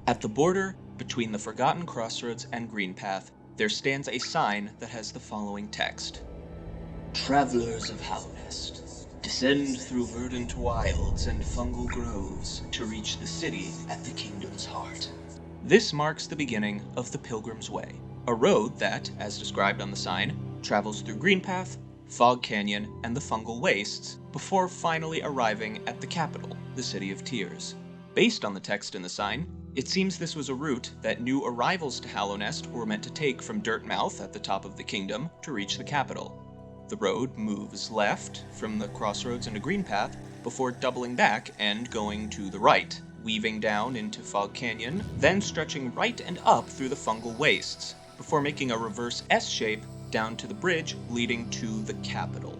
At the border between the Forgotten Crossroads and Green Path, there stands a sign that has the following text. Travelers of Hallownest, descend through verdant wilds and fungal groves to reach the city at the kingdom's heart. This marks the beginning of the Pilgrim's Way, a road that, as described on the sign, travels through Green Path, Fog Canyon, and the fungal wastes before finally arriving at the capital, the City of Tears. Based on the text in the sign, it seems this was a route that new arrivals to Hallownest were meant to take from Dirtmouth at the top of the kingdom to reach the capital. The road moves left from the crossroads into Green Path before doubling back and going to the right, weaving down into Fog Canyon, then stretching right and up through the fungal wastes, before making a reverse S shape down to the bridge leading to the capital.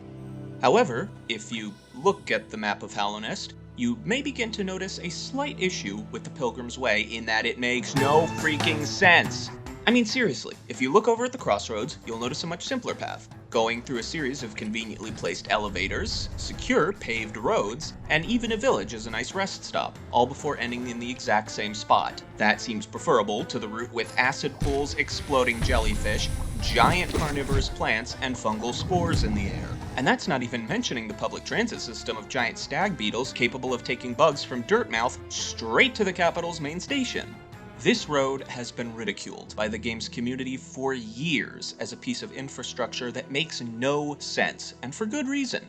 However, if you look at the map of Hallownest, you may begin to notice a slight issue with the Pilgrim's Way in that it makes no freaking sense. I mean, seriously, if you look over at the crossroads, you'll notice a much simpler path, going through a series of conveniently placed elevators, secure paved roads, and even a village as a nice rest stop, all before ending in the exact same spot. That seems preferable to the route with acid pools, exploding jellyfish, giant carnivorous plants, and fungal spores in the air. And that's not even mentioning the public transit system of giant stag beetles capable of taking bugs from Dirtmouth straight to the capital's main station. This road has been ridiculed by the game's community for years as a piece of infrastructure that makes no sense, and for good reason.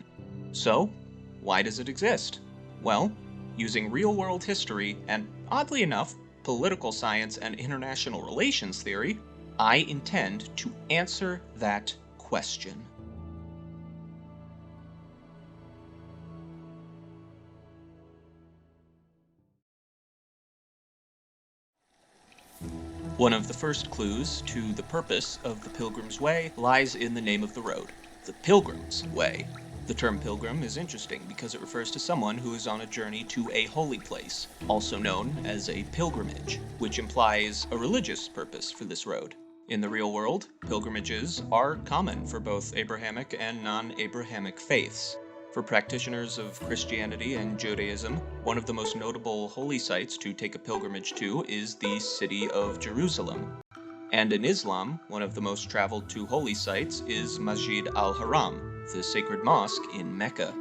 So, why does it exist? Well, using real-world history and, oddly enough, political science and international relations theory, I intend to answer that question. One of the first clues to the purpose of the Pilgrim's Way lies in the name of the road, the Pilgrim's Way. The term pilgrim is interesting because it refers to someone who is on a journey to a holy place, also known as a pilgrimage, which implies a religious purpose for this road. In the real world, pilgrimages are common for both Abrahamic and non-Abrahamic faiths. For practitioners of Christianity and Judaism, one of the most notable holy sites to take a pilgrimage to is the city of Jerusalem. And in Islam, one of the most traveled to holy sites is Masjid al-Haram, the sacred mosque in Mecca.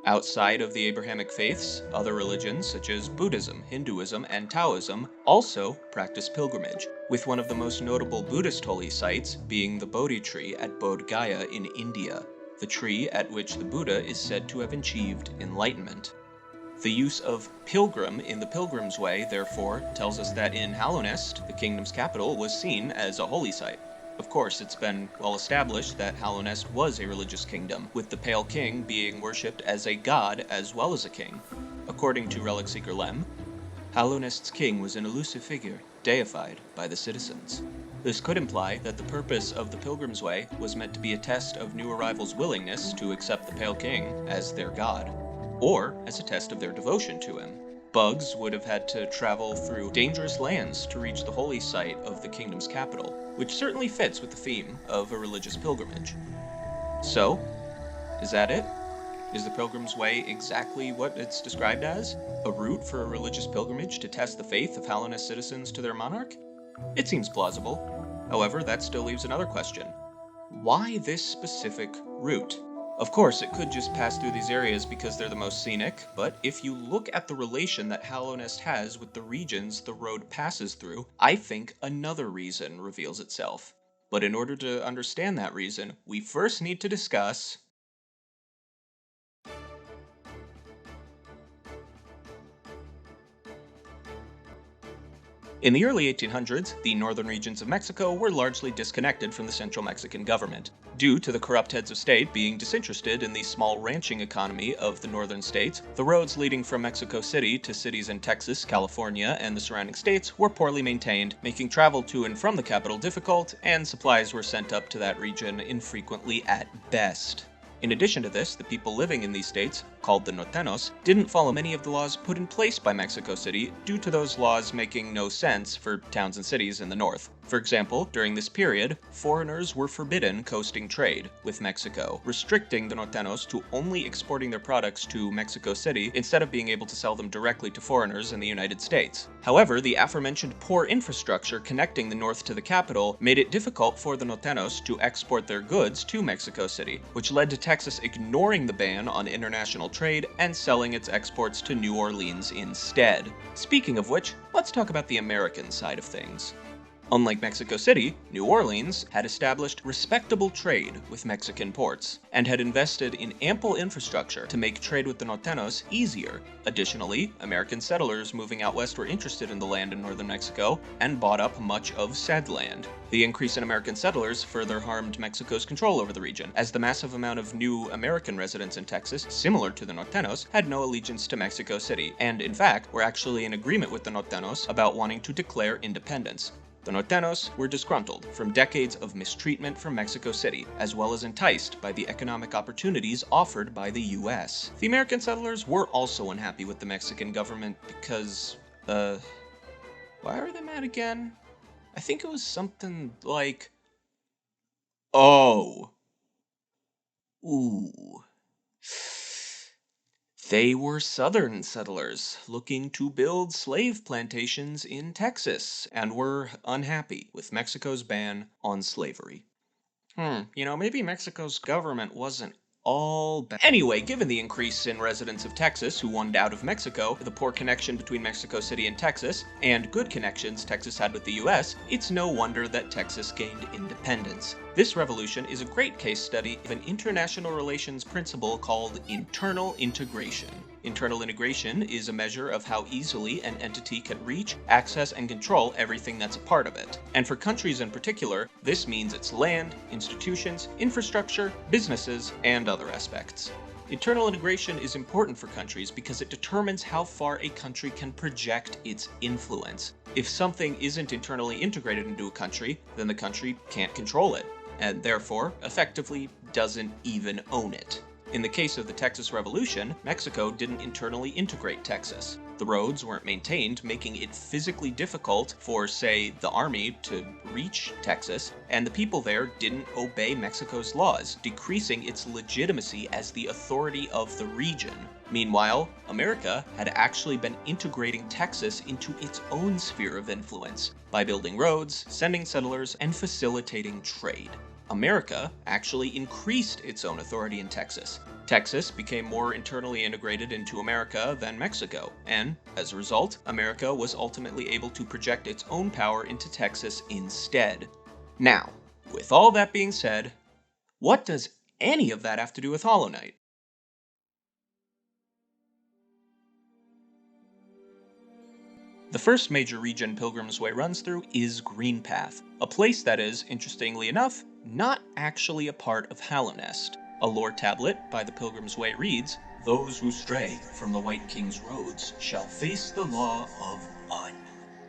Outside of the Abrahamic faiths, other religions such as Buddhism, Hinduism, and Taoism also practice pilgrimage, with one of the most notable Buddhist holy sites being the Bodhi tree at Bodh Gaya in India, the tree at which the Buddha is said to have achieved enlightenment. The use of pilgrim in the Pilgrim's Way, therefore, tells us that in Hallownest, the kingdom's capital was seen as a holy site. Of course, it's been well established that Hallownest was a religious kingdom, with the Pale King being worshipped as a god as well as a king. According to Relic Seeker Lem, Hallownest's king was an elusive figure, deified by the citizens. This could imply that the purpose of the Pilgrim's Way was meant to be a test of new arrivals' willingness to accept the Pale King as their god, or as a test of their devotion to him. Bugs would have had to travel through dangerous lands to reach the holy site of the kingdom's capital, which certainly fits with the theme of a religious pilgrimage. So, is that it? Is the Pilgrim's Way exactly what it's described as? A route for a religious pilgrimage to test the faith of Hallownest citizens to their monarch? It seems plausible. However, that still leaves another question. Why this specific route? Of course, it could just pass through these areas because they're the most scenic, but if you look at the relation that Hallownest has with the regions the road passes through, I think another reason reveals itself. But in order to understand that reason, we first need to discuss In the early 1800s, the northern regions of Mexico were largely disconnected from the central Mexican government, due to the corrupt heads of state being disinterested in the small ranching economy of the northern states. The roads leading from Mexico City to cities in Texas, California, and the surrounding states were poorly maintained, making travel to and from the capital difficult, and supplies were sent up to that region infrequently at best. In addition to this, the people living in these states called the Nortenos, didn't follow many of the laws put in place by Mexico City due to those laws making no sense for towns and cities in the north. For example, during this period, foreigners were forbidden coasting trade with Mexico, restricting the Nortenos to only exporting their products to Mexico City instead of being able to sell them directly to foreigners in the United States. However, the aforementioned poor infrastructure connecting the north to the capital made it difficult for the Nortenos to export their goods to Mexico City, which led to Texas ignoring the ban on international trade and selling its exports to New Orleans instead. Speaking of which, let's talk about the American side of things. Unlike Mexico City, New Orleans had established respectable trade with Mexican ports, and had invested in ample infrastructure to make trade with the Nortenos easier. Additionally, American settlers moving out west were interested in the land in northern Mexico, and bought up much of said land. The increase in American settlers further harmed Mexico's control over the region, as the massive amount of new American residents in Texas, similar to the Nortenos, had no allegiance to Mexico City, and in fact, were actually in agreement with the Nortenos about wanting to declare independence. The Nortenos were disgruntled from decades of mistreatment from Mexico City, as well as enticed by the economic opportunities offered by the US. The American settlers were also unhappy with the Mexican government because, why are they mad again? I think it was something like, oh. Ooh. They were southern settlers looking to build slave plantations in Texas and were unhappy with Mexico's ban on slavery. Maybe Mexico's government wasn't all bad. Anyway, given the increase in residents of Texas who wanted out of Mexico, the poor connection between Mexico City and Texas, and good connections Texas had with the US, it's no wonder that Texas gained independence. This revolution is a great case study of an international relations principle called internal integration. Internal integration is a measure of how easily an entity can reach, access, and control everything that's a part of it. And for countries in particular, this means its land, institutions, infrastructure, businesses, and other aspects. Internal integration is important for countries because it determines how far a country can project its influence. If something isn't internally integrated into a country, then the country can't control it, and therefore, effectively, doesn't even own it. In the case of the Texas Revolution, Mexico didn't internally integrate Texas. The roads weren't maintained, making it physically difficult for, say, the army to reach Texas, and the people there didn't obey Mexico's laws, decreasing its legitimacy as the authority of the region. Meanwhile, America had actually been integrating Texas into its own sphere of influence by building roads, sending settlers, and facilitating trade. America actually increased its own authority in Texas. Texas became more internally integrated into America than Mexico, and, as a result, America was ultimately able to project its own power into Texas instead. Now, with all that being said, what does any of that have to do with Hollow Knight? The first major region Pilgrim's Way runs through is Greenpath, a place that is, interestingly enough, not actually a part of Hallownest. A lore tablet by the Pilgrim's Way reads, "Those who stray from the White King's roads shall face the law of Un."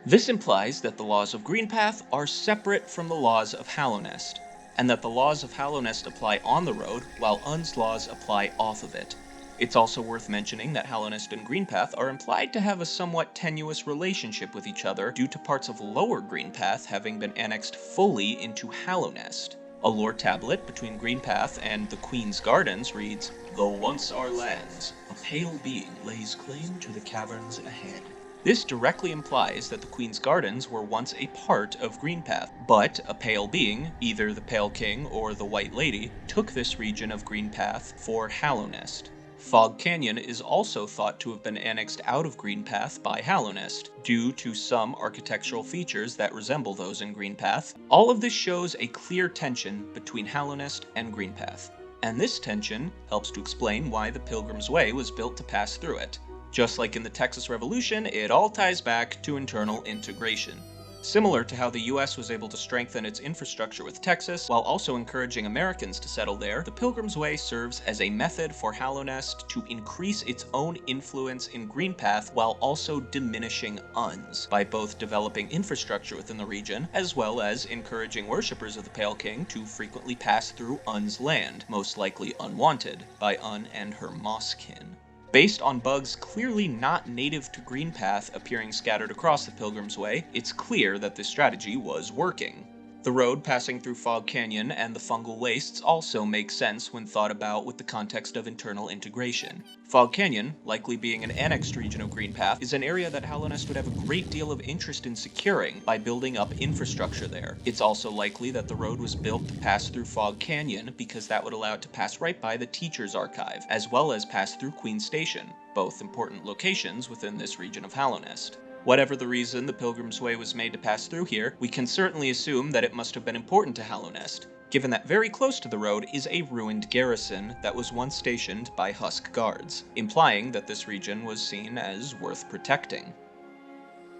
This implies that the laws of Greenpath are separate from the laws of Hallownest, and that the laws of Hallownest apply on the road, while Un's laws apply off of it. It's also worth mentioning that Hallownest and Greenpath are implied to have a somewhat tenuous relationship with each other due to parts of Lower Greenpath having been annexed fully into Hallownest. A lore tablet between Greenpath and the Queen's Gardens reads, "Though once our lands, a pale being lays claim to the caverns ahead." This directly implies that the Queen's Gardens were once a part of Greenpath, but a pale being, either the Pale King or the White Lady, took this region of Greenpath for Hallownest. Fog Canyon is also thought to have been annexed out of Greenpath by Hallownest, due to some architectural features that resemble those in Greenpath. All of this shows a clear tension between Hallownest and Greenpath, and this tension helps to explain why the Pilgrim's Way was built to pass through it. Just like in the Texas Revolution, it all ties back to internal integration. Similar to how the US was able to strengthen its infrastructure with Texas, while also encouraging Americans to settle there, the Pilgrim's Way serves as a method for Hallownest to increase its own influence in Greenpath while also diminishing Un's, by both developing infrastructure within the region, as well as encouraging worshippers of the Pale King to frequently pass through Un's land, most likely unwanted by Un and her Moss kin. Based on bugs clearly not native to Greenpath appearing scattered across the Pilgrim's Way, it's clear that this strategy was working. The road passing through Fog Canyon and the fungal wastes also make sense when thought about with the context of internal integration. Fog Canyon, likely being an annexed region of Greenpath, is an area that Hallownest would have a great deal of interest in securing by building up infrastructure there. It's also likely that the road was built to pass through Fog Canyon because that would allow it to pass right by the Teacher's Archive, as well as pass through Queen Station, both important locations within this region of Hallownest. Whatever the reason the Pilgrim's Way was made to pass through here, we can certainly assume that it must have been important to Hallownest, given that very close to the road is a ruined garrison that was once stationed by Husk guards, implying that this region was seen as worth protecting.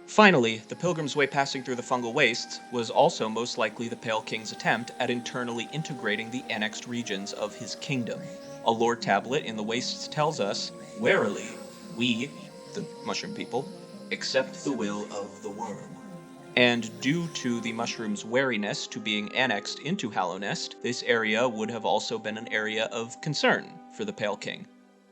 Finally, the Pilgrim's Way passing through the fungal wastes was also most likely the Pale King's attempt at internally integrating the annexed regions of his kingdom. A lore tablet in the wastes tells us, "Warily, we, the mushroom people, accept the will of the worm." And due to the mushroom's wariness to being annexed into Hallownest, this area would have also been an area of concern for the Pale King.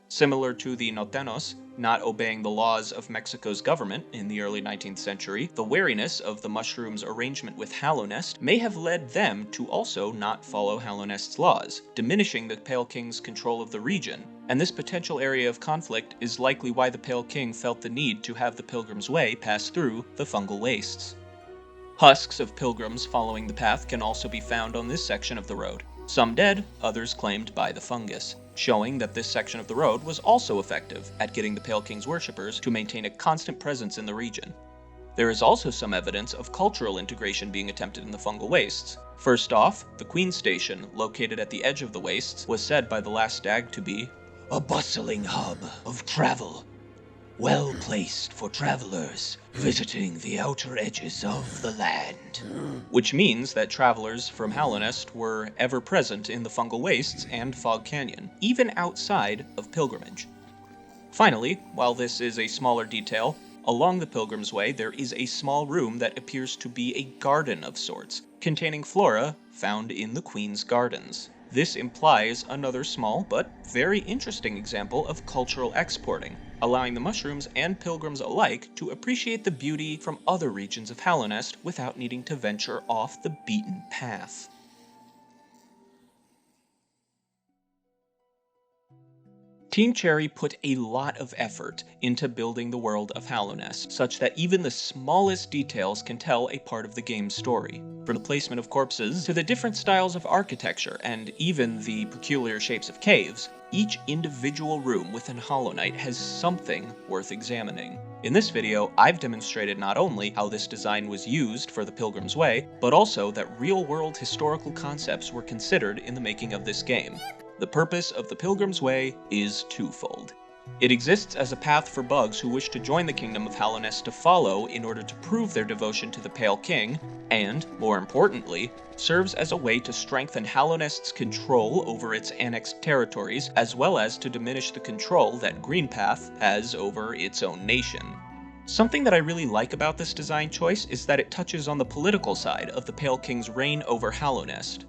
Similar to the Notenos not obeying the laws of Mexico's government in the early 19th century, the wariness of the mushroom's arrangement with Hallownest may have led them to also not follow Hallownest's laws, diminishing the Pale King's control of the region. And this potential area of conflict is likely why the Pale King felt the need to have the Pilgrim's Way pass through the fungal wastes. Husks of pilgrims following the path can also be found on this section of the road. Some dead, others claimed by the fungus, showing that this section of the road was also effective at getting the Pale King's worshippers to maintain a constant presence in the region. There is also some evidence of cultural integration being attempted in the fungal wastes. First off, the Queen Station, located at the edge of the wastes, was said by the last stag to be a bustling hub of travel, well placed for travelers visiting the outer edges of the land. Which means that travelers from Hallownest were ever present in the fungal wastes and Fog Canyon, even outside of pilgrimage. Finally, while this is a smaller detail, along the Pilgrim's Way there is a small room that appears to be a garden of sorts, containing flora found in the Queen's Gardens. This implies another small but very interesting example of cultural exporting, allowing the mushrooms and pilgrims alike to appreciate the beauty from other regions of Hallownest without needing to venture off the beaten path. Team Cherry put a lot of effort into building the world of Hallownest, such that even the smallest details can tell a part of the game's story. From the placement of corpses to the different styles of architecture and even the peculiar shapes of caves, each individual room within Hollow Knight has something worth examining. In this video, I've demonstrated not only how this design was used for the Pilgrim's Way, but also that real-world historical concepts were considered in the making of this game. The purpose of the Pilgrim's Way is twofold. It exists as a path for bugs who wish to join the Kingdom of Hallownest to follow in order to prove their devotion to the Pale King, and, more importantly, serves as a way to strengthen Hallownest's control over its annexed territories, as well as to diminish the control that Greenpath has over its own nation. Something that I really like about this design choice is that it touches on the political side of the Pale King's reign over Hallownest.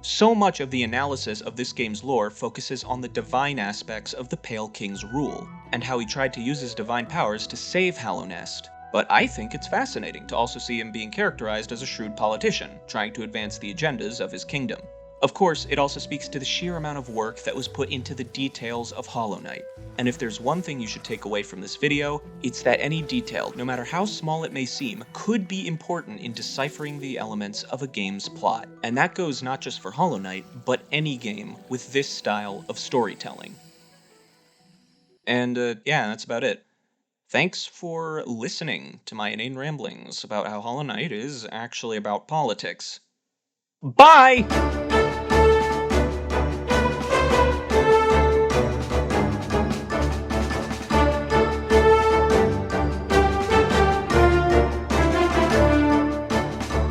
So much of the analysis of this game's lore focuses on the divine aspects of the Pale King's rule, and how he tried to use his divine powers to save Hallownest. But I think it's fascinating to also see him being characterized as a shrewd politician, trying to advance the agendas of his kingdom. Of course, it also speaks to the sheer amount of work that was put into the details of Hollow Knight. And if there's one thing you should take away from this video, it's that any detail, no matter how small it may seem, could be important in deciphering the elements of a game's plot. And that goes not just for Hollow Knight, but any game with this style of storytelling. And yeah, that's about it. Thanks for listening to my inane ramblings about how Hollow Knight is actually about politics. Bye!